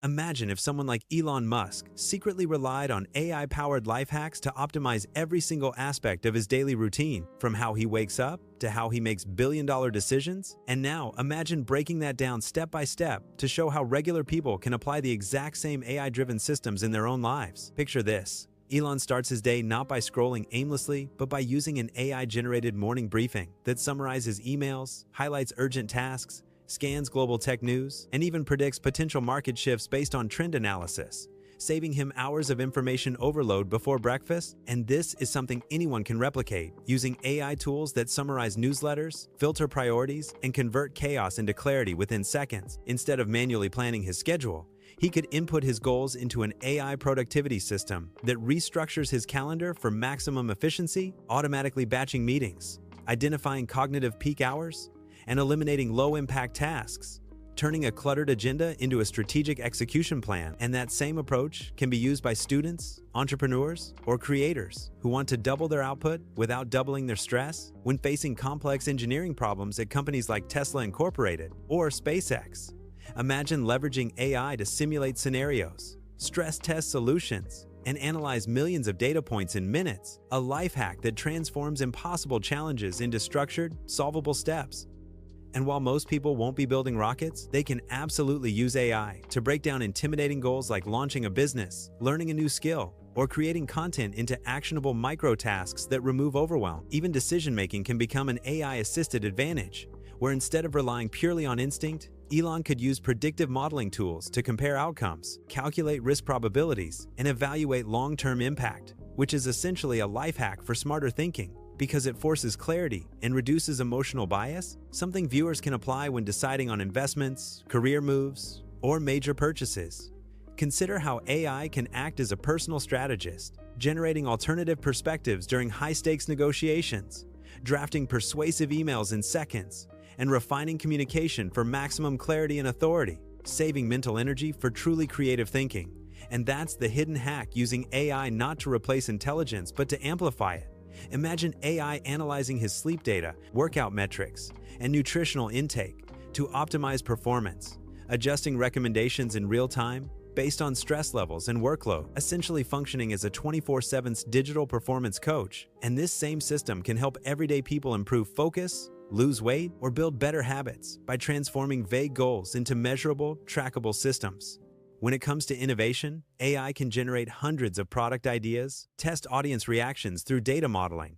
Imagine if someone like Elon Musk secretly relied on AI-powered life hacks to optimize every single aspect of his daily routine, from how he wakes up to how he makes billion-dollar decisions. And now, imagine breaking that down step by step to show how regular people can apply the exact same AI-driven systems in their own lives. Picture this. Elon starts his day not by scrolling aimlessly, but by using an AI-generated morning briefing that summarizes emails, highlights urgent tasks, scans global tech news, and even predicts potential market shifts based on trend analysis, saving him hours of information overload before breakfast. And this is something anyone can replicate, using AI tools that summarize newsletters, filter priorities, and convert chaos into clarity within seconds. Instead of manually planning his schedule, he could input his goals into an AI productivity system that restructures his calendar for maximum efficiency, automatically batching meetings, identifying cognitive peak hours, and eliminating low-impact tasks, turning a cluttered agenda into a strategic execution plan. And that same approach can be used by students, entrepreneurs, or creators who want to double their output without doubling their stress when facing complex engineering problems at companies like Tesla Incorporated or SpaceX. Imagine leveraging AI to simulate scenarios, stress test solutions, and analyze millions of data points in minutes, a life hack that transforms impossible challenges into structured, solvable steps. And while most people won't be building rockets, they can absolutely use AI to break down intimidating goals like launching a business, learning a new skill, or creating content into actionable micro-tasks that remove overwhelm. Even decision-making can become an AI-assisted advantage, where instead of relying purely on instinct, Elon could use predictive modeling tools to compare outcomes, calculate risk probabilities, and evaluate long-term impact, which is essentially a life hack for smarter thinking. Because it forces clarity and reduces emotional bias, something viewers can apply when deciding on investments, career moves, or major purchases. Consider how AI can act as a personal strategist, generating alternative perspectives during high-stakes negotiations, drafting persuasive emails in seconds, and refining communication for maximum clarity and authority, saving mental energy for truly creative thinking. And that's the hidden hack, using AI not to replace intelligence but to amplify it. Imagine AI analyzing his sleep data, workout metrics, and nutritional intake to optimize performance, adjusting recommendations in real time based on stress levels and workload, essentially functioning as a 24/7 digital performance coach. And this same system can help everyday people improve focus, lose weight, or build better habits by transforming vague goals into measurable, trackable systems. When it comes to innovation, AI can generate hundreds of product ideas, test audience reactions through data modeling,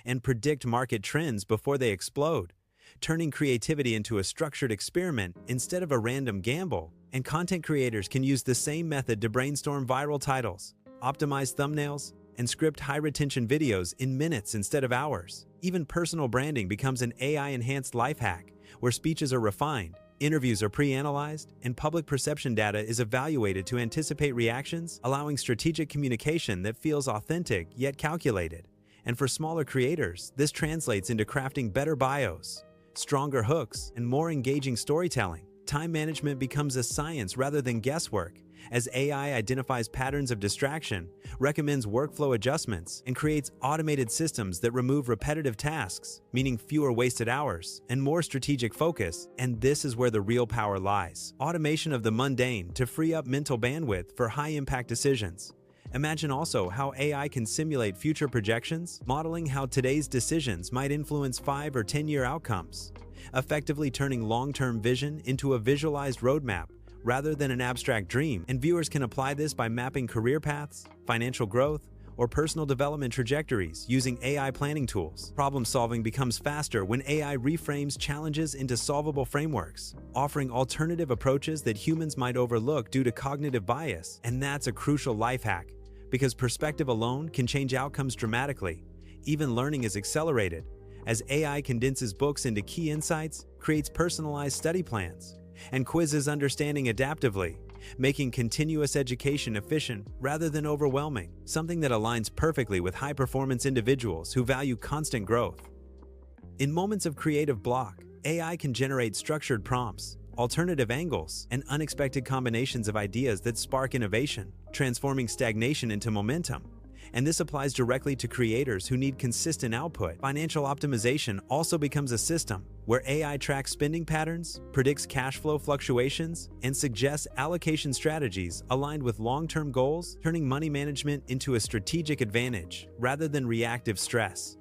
and predict market trends before they explode, turning creativity into a structured experiment instead of a random gamble. And content creators can use the same method to brainstorm viral titles, optimize thumbnails, and script high-retention videos in minutes instead of hours. Even personal branding becomes an AI-enhanced life hack, where speeches are refined, interviews are pre-analyzed, and public perception data is evaluated to anticipate reactions, allowing strategic communication that feels authentic yet calculated. And for smaller creators, this translates into crafting better bios, stronger hooks, and more engaging storytelling. Time management becomes a science rather than guesswork, as AI identifies patterns of distraction, recommends workflow adjustments, and creates automated systems that remove repetitive tasks, meaning fewer wasted hours and more strategic focus. And this is where the real power lies: automation of the mundane to free up mental bandwidth for high-impact decisions. Imagine also how AI can simulate future projections, modeling how today's decisions might influence 5 or 10-year outcomes, effectively turning long-term vision into a visualized roadmap rather than an abstract dream. And viewers can apply this by mapping career paths, financial growth, or personal development trajectories using AI planning tools. Problem-solving becomes faster when AI reframes challenges into solvable frameworks, offering alternative approaches that humans might overlook due to cognitive bias. And that's a crucial life hack, because perspective alone can change outcomes dramatically. Even learning is accelerated, as AI condenses books into key insights, creates personalized study plans, and quizzes understanding adaptively, making continuous education efficient rather than overwhelming, something that aligns perfectly with high-performance individuals who value constant growth. In moments of creative block, AI can generate structured prompts, alternative angles, and unexpected combinations of ideas that spark innovation, transforming stagnation into momentum. And this applies directly to creators who need consistent output. Financial optimization also becomes a system where AI tracks spending patterns, predicts cash flow fluctuations, and suggests allocation strategies aligned with long-term goals, turning money management into a strategic advantage rather than reactive stress.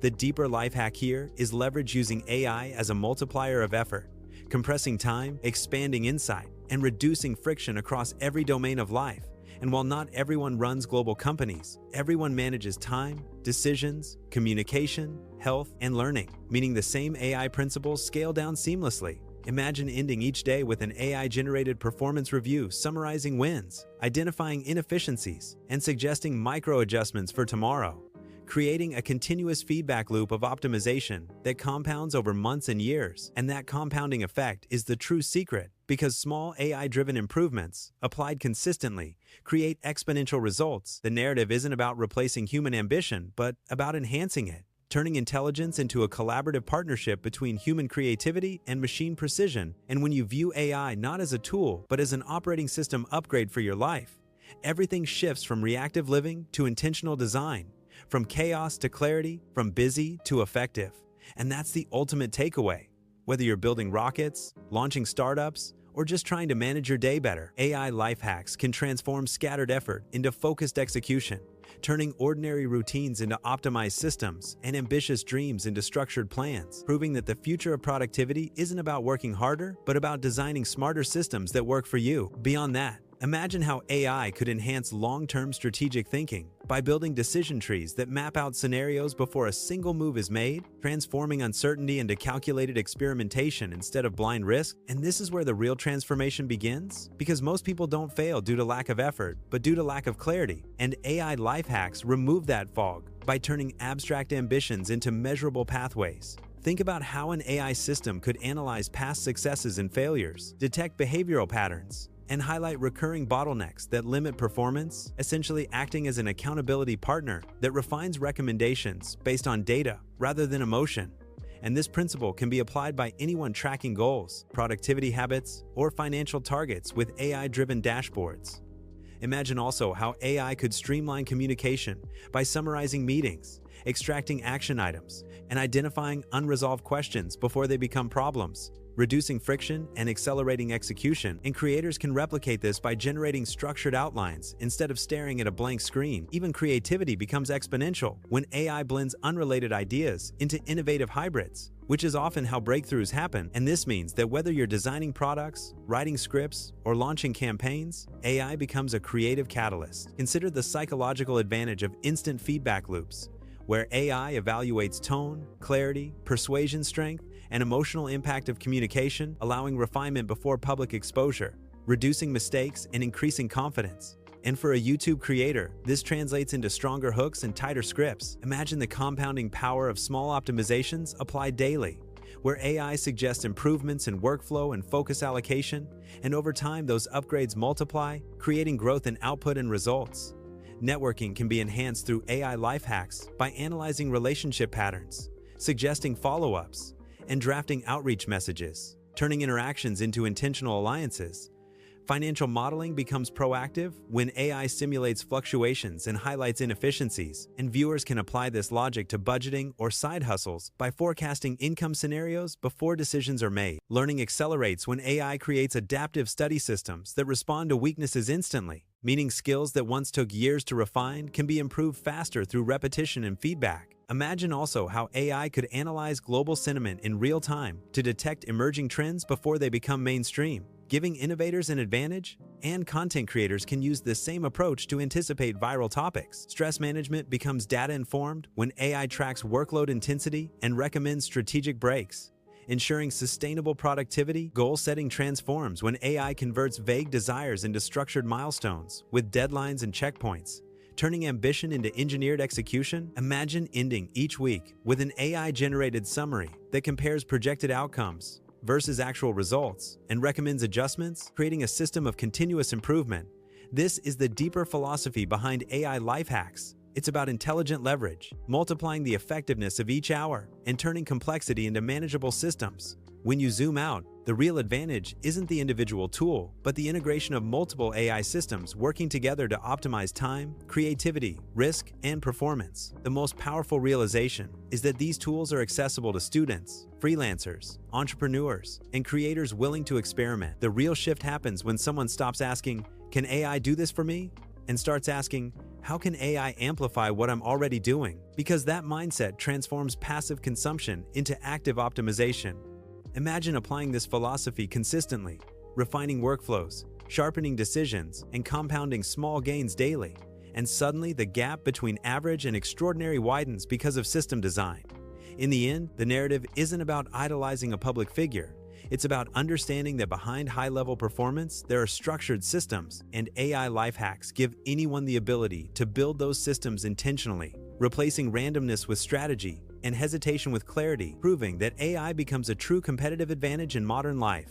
The deeper life hack here is leverage using AI as a multiplier of effort, compressing time, expanding insight, and reducing friction across every domain of life. And while not everyone runs global companies, everyone manages time, decisions, communication, health, and learning, meaning the same AI principles scale down seamlessly. Imagine ending each day with an AI-generated performance review summarizing wins, identifying inefficiencies, and suggesting micro-adjustments for tomorrow, creating a continuous feedback loop of optimization that compounds over months and years. And that compounding effect is the true secret, because small AI-driven improvements, applied consistently, create exponential results. The narrative isn't about replacing human ambition, but about enhancing it, turning intelligence into a collaborative partnership between human creativity and machine precision. And when you view AI not as a tool, but as an operating system upgrade for your life, everything shifts from reactive living to intentional design, from chaos to clarity, from busy to effective. And that's the ultimate takeaway. Whether you're building rockets, launching startups, or just trying to manage your day better, AI life hacks can transform scattered effort into focused execution, turning ordinary routines into optimized systems and ambitious dreams into structured plans, proving that the future of productivity isn't about working harder, but about designing smarter systems that work for you. Beyond that, imagine how AI could enhance long-term strategic thinking by building decision trees that map out scenarios before a single move is made, transforming uncertainty into calculated experimentation instead of blind risk. And this is where the real transformation begins, because most people don't fail due to lack of effort, but due to lack of clarity. And AI life hacks remove that fog by turning abstract ambitions into measurable pathways. Think about how an AI system could analyze past successes and failures, detect behavioral patterns, and highlight recurring bottlenecks that limit performance, essentially acting as an accountability partner that refines recommendations based on data rather than emotion. And this principle can be applied by anyone tracking goals, productivity habits, or financial targets with AI-driven dashboards. Imagine also how AI could streamline communication by summarizing meetings, extracting action items, and identifying unresolved questions before they become problems, reducing friction and accelerating execution. And creators can replicate this by generating structured outlines instead of staring at a blank screen. Even creativity becomes exponential when AI blends unrelated ideas into innovative hybrids, which is often how breakthroughs happen. And this means that whether you're designing products, writing scripts, or launching campaigns, AI becomes a creative catalyst. Consider the psychological advantage of instant feedback loops, where AI evaluates tone, clarity, persuasion strength, and emotional impact of communication, allowing refinement before public exposure, reducing mistakes and increasing confidence. And for a YouTube creator, this translates into stronger hooks and tighter scripts. Imagine the compounding power of small optimizations applied daily, where AI suggests improvements in workflow and focus allocation, and over time those upgrades multiply, creating growth in output and results. Networking can be enhanced through AI life hacks by analyzing relationship patterns, suggesting follow-ups, and drafting outreach messages, turning interactions into intentional alliances. Financial modeling becomes proactive when AI simulates fluctuations and highlights inefficiencies, and viewers can apply this logic to budgeting or side hustles by forecasting income scenarios before decisions are made. Learning accelerates when AI creates adaptive study systems that respond to weaknesses instantly, meaning skills that once took years to refine can be improved faster through repetition and feedback. Imagine also how AI could analyze global sentiment in real time to detect emerging trends before they become mainstream, giving innovators an advantage. And content creators can use this same approach to anticipate viral topics. Stress management becomes data-informed when AI tracks workload intensity and recommends strategic breaks. Ensuring sustainable productivity, goal-setting transforms when AI converts vague desires into structured milestones with deadlines and checkpoints, turning ambition into engineered execution. Imagine ending each week with an AI-generated summary that compares projected outcomes versus actual results and recommends adjustments, creating a system of continuous improvement. This is the deeper philosophy behind AI life hacks. It's about intelligent leverage, multiplying the effectiveness of each hour, and turning complexity into manageable systems. When you zoom out, The real advantage isn't the individual tool, but the integration of multiple AI systems working together to optimize time, creativity, risk, and performance. The most powerful realization is that these tools are accessible to students, freelancers, entrepreneurs, and creators willing to experiment. The real shift happens when someone stops asking, "Can AI do this for me?" and starts asking, "How can AI amplify what I'm already doing?" Because that mindset transforms passive consumption into active optimization. Imagine applying this philosophy consistently, refining workflows, sharpening decisions, and compounding small gains daily. And suddenly, the gap between average and extraordinary widens because of system design. In the end, the narrative isn't about idolizing a public figure. It's about understanding that behind high-level performance, there are structured systems, and AI life hacks give anyone the ability to build those systems intentionally, replacing randomness with strategy and hesitation with clarity, proving that AI becomes a true competitive advantage in modern life.